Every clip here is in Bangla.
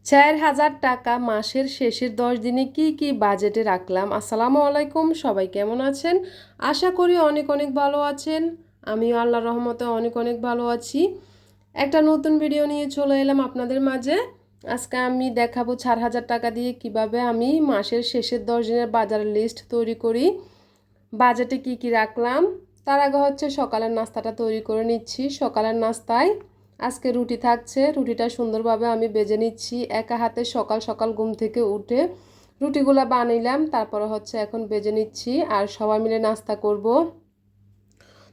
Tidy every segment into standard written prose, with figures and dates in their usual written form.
৪,০০০ টাকা মাসের শেষের ১০ দিনে কি কি বাজেটে রাখলাম। আসসালামু আলাইকুম, সবাই কেমন আছেন? আশা করি অনেক অনেক ভালো আছেন। আমিও আল্লাহর রহমতে অনেক অনেক ভালো আছি। একটা নতুন ভিডিও নিয়ে চলে এলাম আপনাদের মাঝে। আজকে আমি দেখাবো ৪,০০০ টাকা দিয়ে কিভাবে আমি মাসের শেষের ১০ দিনের বাজার লিস্ট তৈরি করি, বাজেটে কি কি রাখলাম। তার আগে হচ্ছে সকালের নাস্তাটা তৈরি করে নিচ্ছি। সকালের নাস্তায় আজকে রুটি থাকছে। রুটিটা সুন্দরভাবে আমি বেজে নিচ্ছি একা হাতে। সকাল সকাল ঘুম থেকে উঠে রুটিগুলা বানাইলাম, তারপরে হচ্ছে এখন বেজে নিচ্ছি আর সবাই মিলে নাস্তা করব।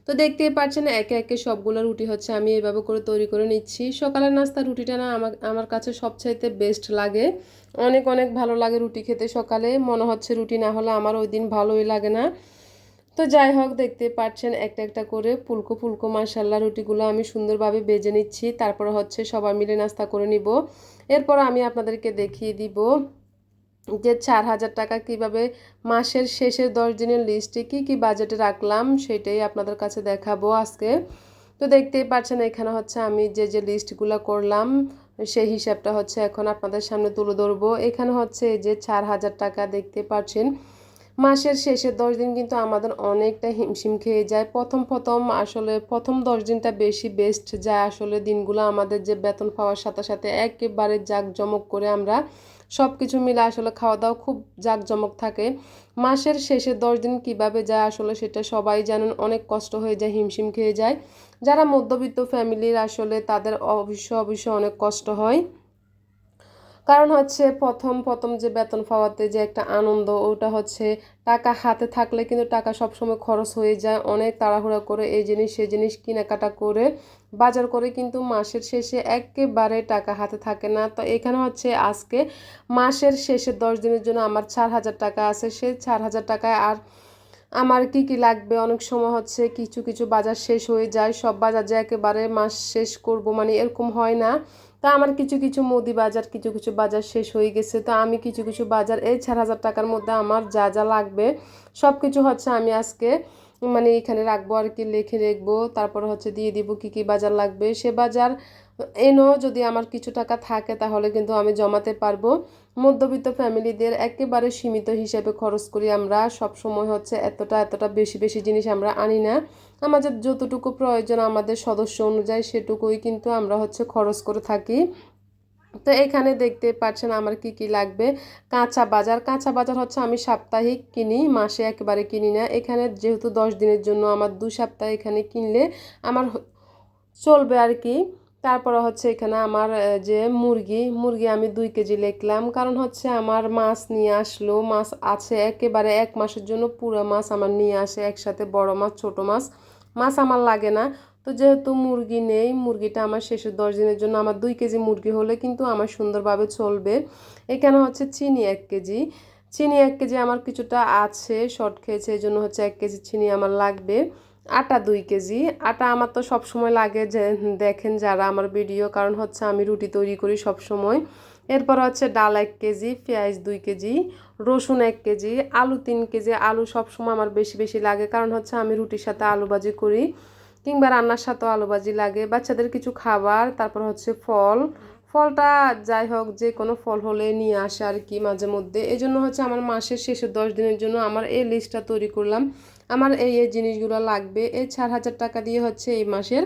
তো দেখতেই পাচ্ছেন একে একে সবগুলো রুটি হচ্ছে আমি এইভাবে করে তৈরি করে নিচ্ছি। সকালের নাস্তা রুটিটা না আমার আমার কাছে সবচাইতে বেস্ট লাগে। অনেক অনেক ভালো লাগে রুটি খেতে সকালে। মনে হচ্ছে রুটি না হলে আমার ওই দিন ভালোই লাগে না। তো যাই হোক, দেখতে পাচ্ছেন একটা একটা করে ফুলকো ফুলকো মাশাল্লাহ রুটিগুলো আমি সুন্দরভাবে বেজে নিচ্ছি। তারপরে হচ্ছে সবাই মিলে নাস্তা করে নিব। এরপর আমি আপনাদেরকে দেখিয়ে দিব যে ৪,০০০ টাকা কিভাবে মাসের শেষের ১০ দিনের লিস্টে কি কি বাজেটে রাখলাম সেটাই আপনাদের কাছে দেখাবো আজকে। তো দেখতেই পাচ্ছেন এখানে হচ্ছে আমি যে যে লিস্টগুলো করলাম সেই হিসাবটা হচ্ছে এখন আপনাদের সামনে তুলে ধরবো। এখানে হচ্ছে এই যে ৪,০০০ টাকা দেখতে পাচ্ছেন। মাসের শেষের ১০ দিন কিন্তু আমাদের অনেকটা হিমশিম খেয়ে যায়। প্রথম আসলে প্রথম ১০ দিনটা বেশি বেস্ট যায়। আসলে দিনগুলো আমাদের যে বেতন পাওয়ার সাথে সাথে একেবারে জাঁকজমক করে আমরা সব কিছু মিলে আসলে খাওয়া দাওয়া খুব জাঁকজমক থাকে। মাসের শেষের ১০ দিন কিভাবে যায় আসলে সেটা সবাই জানেন। অনেক কষ্ট হয়ে যায়, হিমশিম খেয়ে যায়। যারা মধ্যবিত্ত ফ্যামিলির আসলে তাদের অবশ্যই অনেক কষ্ট হয়। কারণ হচ্ছে প্রথম যে বেতন পাওয়াতে যে একটা আনন্দ, ওটা হচ্ছে টাকা হাতে থাকলে কিন্তু টাকা সবসময় খরচ হয়ে যায়। অনেক তাড়াহুড়া করে এই জিনিস সেই জিনিস কেনাকাটা করে বাজার করে কিন্তু মাসের শেষে একেবারে টাকা হাতে থাকে না। তো এখানে হচ্ছে আজকে মাসের শেষের ১০ দিনের জন্য আমার ৪,০০০ টাকা আছে। সেই ৪,০০০ টাকায় আর আমার কি কি লাগবে, অনেক সময় হচ্ছে কিছু কিছু বাজার শেষ হয়ে যায়। সব বাজার যে একেবারে মাস শেষ করব মানে এরকম হয় না। তা আমার কিছু কিছু মুদি বাজার, কিছু কিছু বাজার শেষ হয়ে গেছে। তো আমি কিছু কিছু বাজার এই ৪,০০০ টাকার মধ্যে আমার যা যা লাগবে সব কিছু হচ্ছে আমি আজকে মানে এখানে রাখবো আর কি, লিখে রাখবো। তারপর হচ্ছে দিয়ে দিব কি কি বাজার লাগবে। সে বাজার এনেও যদি আমার কিছু টাকা থাকে তাহলে কিন্তু আমি জমাতে পারবো। মধ্যবিত্ত ফ্যামিলিদের একেবারে সীমিত হিসেবে খরচ করি আমরা। সব সময় হচ্ছে এতটা এতটা বেশি বেশি জিনিস আমরা আনি না। আমাদের যতটুকু প্রয়োজন আমাদের সদস্য অনুযায়ী সেটুকুই কিন্তু আমরা হচ্ছে খরচ করে থাকি। তো এখানে দেখতে পাচ্ছেন আমার কি কি লাগবে। কাঁচা বাজার হচ্ছে আমি সাপ্তাহিক কিনি, মাসে একেবারে কিনি না। এখানে যেহেতু ১০ দিনের জন্য আমার ২ সপ্তাহ এখানে কিনলে আমার চলবে আর কি। তারপরে হচ্ছে এখানে আমার যে মুরগি আমি ২ কেজি লিখলাম। কারণ হচ্ছে আমার মাছ নিয়ে আসলো, মাছ আছে একেবারে ১ মাসের জন্য পুরো মাছ আমার নিয়ে আসে একসাথে, বড় মাছ ছোট মাছ। মাছ আমার লাগে না। তো যেহেতু মুরগি নেই, মুরগিটা আমার শেষের ১০ দিনের জন্য আমার ২ কেজি মুরগি হলে কিন্তু আমার সুন্দরভাবে চলবে। এখানে হচ্ছে চিনি ১ কেজি। চিনি ১ কেজি আমার কিছুটা আছে, শর্ট খেয়েছে, এই জন্য হচ্ছে ১ কেজি চিনি আমার লাগবে। আটা ২ কেজি। আটা আমার তো সব সময় লাগে, যে দেখেন যারা আমার ভিডিও, কারণ হচ্ছে আমি রুটি তৈরি করি সব সময়। এরপর হচ্ছে ডাল ১ কেজি, পেঁয়াজ ২ কেজি, রসুন ১ কেজি, আলু ৩ কেজি। আলু সব সময় আমার বেশি বেশি লাগে, কারণ হচ্ছে আমি রুটির সাথে আলু ভাজি করি কিংবা রান্নার সাথেও আলু ভাজি লাগে। বাচ্চাদের কিছু খাবার, তারপর হচ্ছে ফলটা যাই হোক যে কোনো ফল হলে নিয়ে আসে আর কি মাঝে মধ্যে। এই জন্য হচ্ছে আমার মাসের শেষের ১০ দিনের জন্য আমার এই লিস্টটা তৈরি করলাম। আমার এই জিনিসগুলো লাগবে। এই ৪,০০০ টাকা দিয়ে হচ্ছে এই মাসের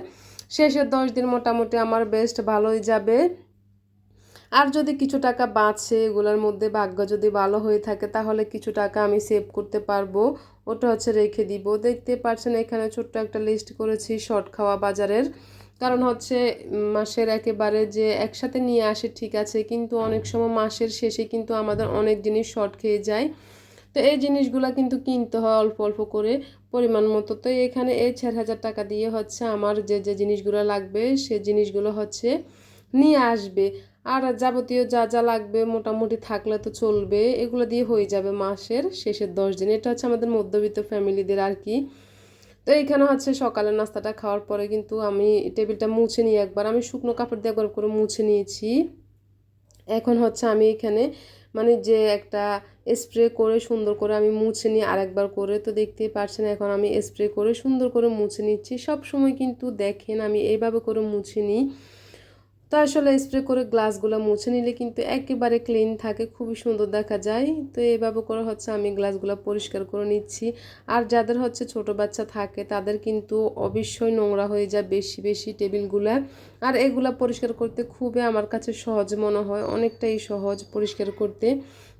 শেষের ১০ দিন মোটামুটি আমার বেস্ট ভালোই যাবে। আর যদি কিছু টাকা বাঁচে, এগুলোর মধ্যে ভাগ্য যদি ভালো হয়ে থাকে তাহলে কিছু টাকা আমি সেভ করতে পারবো, ওটা হচ্ছে রেখে দিব। দেখতে পাচ্ছেন এখানে ছোট্ট একটা লিস্ট করেছি শর্ট খাওয়া বাজারের। কারণ হচ্ছে মাসের একেবারে যে একসাথে নিয়ে আসে ঠিক আছে, কিন্তু অনেক সময় মাসের শেষে কিন্তু আমাদের অনেক জিনিস শর্ট খেয়ে যায়। তো এই জিনিসগুলো কিন্তু কিনতে হয় অল্প অল্প করে, পরিমাণ মতো। তো এখানে এই ৪,০০০ টাকা দিয়ে হচ্ছে আমার যে যে জিনিসগুলো লাগবে সে জিনিসগুলো হচ্ছে নিয়ে আসবে। আর যাবতীয় যা যা লাগবে মোটামুটি থাকলে তো চলবে, এগুলো দিয়ে হয়ে যাবে মাসের শেষের ১০ দিন। এটা হচ্ছে আমাদের মধ্যবিত্ত ফ্যামিলিদের আর কি। তো এইখানে হচ্ছে সকালের নাস্তাটা খাওয়ার পরে কিন্তু আমি টেবিলটা মুছে নিয়ে একবার আমি শুকনো কাপড় দিয়ে একবার করে মুছে নিয়েছি। এখন হচ্ছে আমি এখানে মানে যে একটা স্প্রে করে সুন্দর করে আমি মুছে নিই আরেকবার করে। তো দেখতেই পারছেন এখন আমি স্প্রে করে সুন্দর করে মুছে নিচ্ছি। সব সময় কিন্তু দেখেন আমি এইভাবে করে মুছে নিই। তো আসলে স্প্রে করে গ্লাসগুলো মুছে নিলে কিন্তু একেবারে ক্লিন থাকে, খুবই সুন্দর দেখা যায়। তো এইভাবে করে হচ্ছে আমি গ্লাসগুলো পরিষ্কার করে নিচ্ছি। আর যাদের হচ্ছে ছোট বাচ্চা থাকে তাদের কিন্তু অবশ্যই নোংরা হয়ে যায় বেশি বেশি টেবিলগুলা। আর এগুলা পরিষ্কার করতে খুবই আমার কাছে সহজ মনে হয়, অনেকটাই সহজ পরিষ্কার করতে।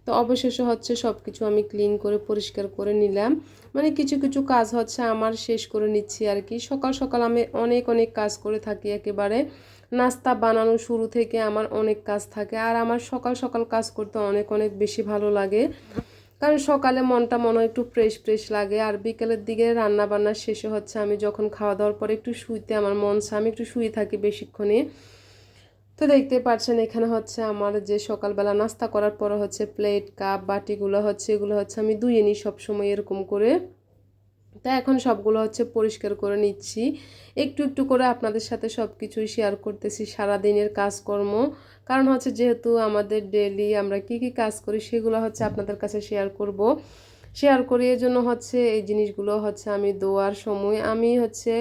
তো অবশেষে হচ্ছে সব কিছু আমি ক্লিন করে পরিষ্কার করে নিলাম। মানে কিছু কিছু কাজ হচ্ছে আমার শেষ করে নিচ্ছি আর কি। সকাল সকাল আমি অনেক অনেক কাজ করে থাকি একেবারে। নাস্তা বানানো শুরু থেকে আমার অনেক কাজ থাকে, আর আমার সকাল সকাল কাজ করতে অনেক অনেক বেশি ভালো লাগে। কারণ সকালে মনটা মনে হয় একটু ফ্রেশ ফ্রেশ লাগে, আর বিকেলের দিকে রান্না বান্না শেষে হচ্ছে আমি যখন খাওয়া দাওয়ার পরে একটু শুইতে আমার মন চায়, আমি একটু শুয়ে থাকি বেশিক্ষণে। তো দেখতে পাচ্ছেন এখানে হচ্ছে আমার যে সকালবেলা নাস্তা করার পরে হচ্ছে প্লেট কাপ বাটিগুলো হচ্ছে এগুলো হচ্ছে আমি ধুয়ে নিই সবসময় এরকম করে। তা এখন সবগুলো হচ্ছে পরিষ্কার করে নিচ্ছি, একটু একটু করে আপনাদের সাথে সব কিছুই শেয়ার করতেছি সারাদিনের কাজকর্ম। কারণ হচ্ছে যেহেতু আমাদের ডেলি আমরা কি কি কাজ করি সেগুলো হচ্ছে আপনাদের কাছে শেয়ার করি। এর জন্য হচ্ছে এই জিনিসগুলো হচ্ছে আমি ধোয়ার সময় আমি হচ্ছে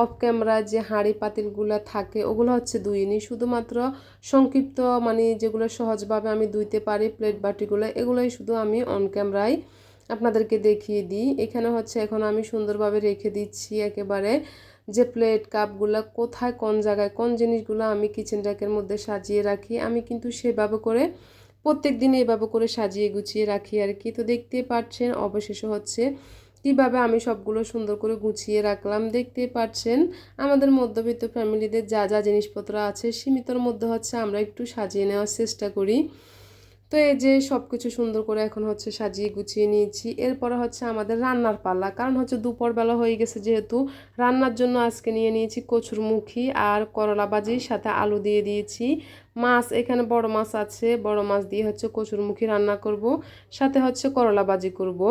অফ ক্যামেরা যে হাঁড়ি পাতিলগুলো থাকে ওগুলো হচ্ছে ধুইনি, শুধুমাত্র সংক্ষিপ্ত মানে যেগুলো সহজভাবে আমি ধুইতে পারি প্লেট বাটিগুলো এগুলোই শুধু আমি অন ক্যামেরায় আপনাদেরকে দেখিয়ে দিই। এখানে হচ্ছে এখন আমি সুন্দরভাবে রেখে দিচ্ছি একেবারে যে প্লেট কাপগুলো কোথায় কোন জায়গায় কোন জিনিসগুলো আমি কিচেন র্যাকের মধ্যে সাজিয়ে রাখি, আমি কিন্তু সেভাবে করে প্রত্যেক দিন এভাবে করে সাজিয়ে গুছিয়ে রাখি আর কি। তো দেখতেই পাচ্ছেন অবশেষে হচ্ছে কিভাবে আমি সবগুলো সুন্দর করে গুছিয়ে রাখলাম। দেখতেই পাচ্ছেন আমাদের মধ্যবিত্ত ফ্যামিলিদের যা যা জিনিসপত্র আছে সীমিতর মধ্যে হচ্ছে আমরা একটু সাজিয়ে নেওয়ার চেষ্টা করি। তো এই যে সব কিছু সুন্দর করে এখন হচ্ছে সাজিয়ে গুছিয়ে নিয়েছি। এরপরে হচ্ছে আমাদের রান্নার পালা, কারণ হচ্ছে দুপুরবেলা হয়ে গেছে যেহেতু রান্নার জন্য আজকে নিয়ে নিয়েছি কচুরমুখী আর করলা ভাজির সাথে আলু দিয়ে দিয়েছি মাছ। এখানে বড় মাছ আছে, বড় মাছ দিয়ে হচ্ছে কচুরমুখী রান্না করব, সাথে হচ্ছে করলা ভাজি করব।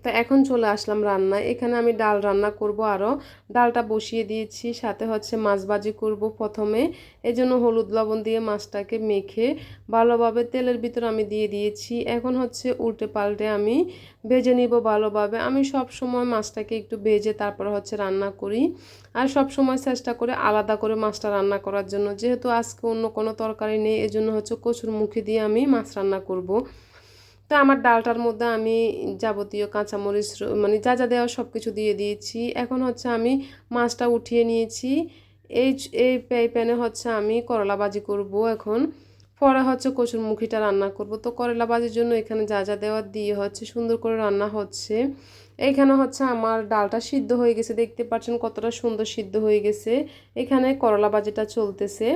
তো এখন চলে আসলাম রান্নায়। এখানে আমি ডাল রান্না করব, আরও ডালটা বসিয়ে দিয়েছি, সাথে হচ্ছে মাছ ভাজি করব প্রথমে। এজন্য হলুদ লবণ দিয়ে মাছটাকে মেখে ভালোভাবে তেলের ভিতর আমি দিয়ে দিয়েছি। এখন হচ্ছে উল্টে পাল্টে আমি ভেজে নিব ভালোভাবে। আমি সব সময় মাছটাকে একটু ভেজে তারপর হচ্ছে রান্না করি, আর সব সময় চেষ্টা করে আলাদা করে মাছটা রান্না করার জন্য। যেহেতু আজকে অন্য কোনো তরকারি নেই এজন্য হচ্ছে কচুর মুখি দিয়ে আমি মাছ রান্না করব। তো আমার ডালটার মধ্যে আমি যাবতীয় কাঁচামরিচ মানে যা যা দেওয়া সব কিছু দিয়ে দিয়েছি। এখন হচ্ছে আমি মাছটা উঠিয়ে নিয়েছি। এই এই প্যানে হচ্ছে আমি করলা ভাজি করব এখন, পরে হচ্ছে কচুরমুখিটা রান্না করব। তো করলা ভাজির জন্য এখানে যা যা দেওয়ার দিয়ে হচ্ছে সুন্দর করে রান্না হচ্ছে। এইখানে হচ্ছে আমার ডালটা সিদ্ধ হয়ে গেছে, দেখতে পাচ্ছেন কতটা সুন্দর সিদ্ধ হয়ে গেছে। এখানে করলা ভাজিটা চলতেছে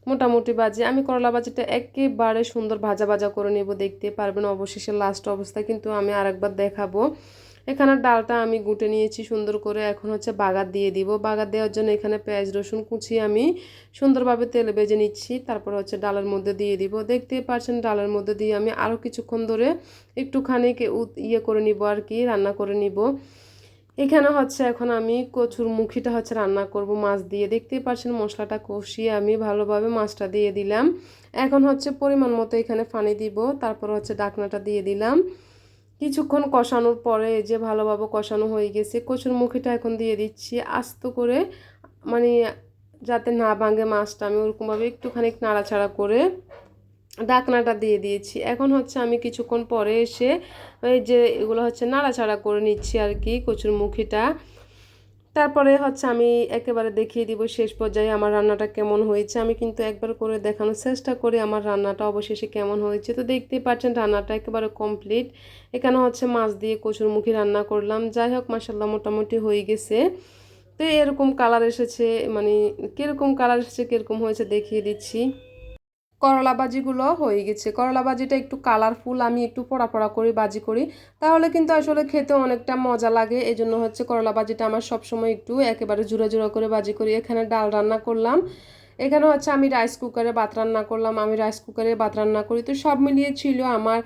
মোটামুটি বাজে। আমি করলা ভাজিটা একেবারে সুন্দর ভাজা ভাজা করে নেব, দেখতে পারবেন অবশেষে লাস্ট অবস্থা কিন্তু আমি আরেকবার দেখাবো। এখানে ডালটা আমি গুটে নিয়েছি সুন্দর করে, এখন হচ্ছে বাগার দিয়ে দিব। বাগার দেওয়ার জন্য এখানে পেঁয়াজ রসুন কুচি আমি সুন্দরভাবে তেলে ভেজে নিচ্ছি, তারপর হচ্ছে ডালের মধ্যে দিয়ে দিব। দেখতেই পাচ্ছেন ডালের মধ্যে দিয়ে আমি আরও কিছুক্ষণ ধরে একটুখানি ইয়ে করে নিব আর কি, রান্না করে নিব। এখানে হচ্ছে এখন আমি কচুর মুখিটা হচ্ছে রান্না করব মাছ দিয়ে। দেখতেই পাচ্ছেন মশলাটা কষিয়ে আমি ভালোভাবে মাছটা দিয়ে দিলাম। এখন হচ্ছে পরিমাণ মতো এখানে পানি দিব, তারপর হচ্ছে ঢাকনাটা দিয়ে দিলাম। কিছুক্ষণ কষানোর পরে যে ভালোভাবে কষানো হয়ে গেছে, কচুর মুখিটা এখন দিয়ে দিচ্ছি আস্ত করে, মানে যাতে না ভাঙে মাছটা। আমি ওরকমভাবে একটুখানি নাড়াচাড়া করে ঢাকনাটা দিয়ে দিয়েছি। এখন হচ্ছে আমি কিছুক্ষণ পরে এসে এই যে এগুলো হচ্ছে নাড়াচাড়া করে নিচ্ছি আর কি কচুর মুখিটা। তারপরে হচ্ছে আমি একেবারে দেখিয়ে দিব শেষ পর্যায়ে আমার রান্নাটা কেমন হয়েছে। আমি কিন্তু একবার করে দেখানোর চেষ্টা করি আমার রান্নাটা অবশেষে কেমন হয়েছে। তো দেখতেই পাচ্ছেন রান্নাটা একেবারে কমপ্লিট। এখানে হচ্ছে মাছ দিয়ে কচুর মুখি রান্না করলাম। যাই হোক মাশাআল্লাহ মোটামুটি হয়ে গেছে। তো এরকম কালার এসেছে, মানে কীরকম কালার এসেছে কীরকম হয়েছে দেখিয়ে দিচ্ছি। করলা ভাজিগুলো হয়ে গেছে। করলা ভাজিটা একটু কালারফুল, আমি একটু পোড়া পোড়া করে ভাজি করি, তাহলে কিন্তু আসলে খেতে অনেকটা মজা লাগে। এই জন্য হচ্ছে করলা ভাজিটা আমার সবসময় একটু একেবারে জুড়া জুড়া করে ভাজি করি। এখানে ডাল রান্না করলাম, এখানে হচ্ছে আমি রাইস কুকারে ভাত রান্না করলাম। আমি রাইস কুকারে ভাত রান্না করি। তো সব মিলিয়ে ছিল আমার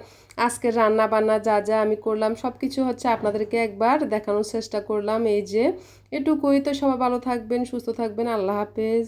আজকের রান্না বান্না যা যা আমি করলাম সব কিছু হচ্ছে আপনাদেরকে একবার দেখানোর চেষ্টা করলাম। এই যে এটুকুই। তো সবাই ভালো থাকবেন, সুস্থ থাকবেন, আল্লাহ হাফেজ।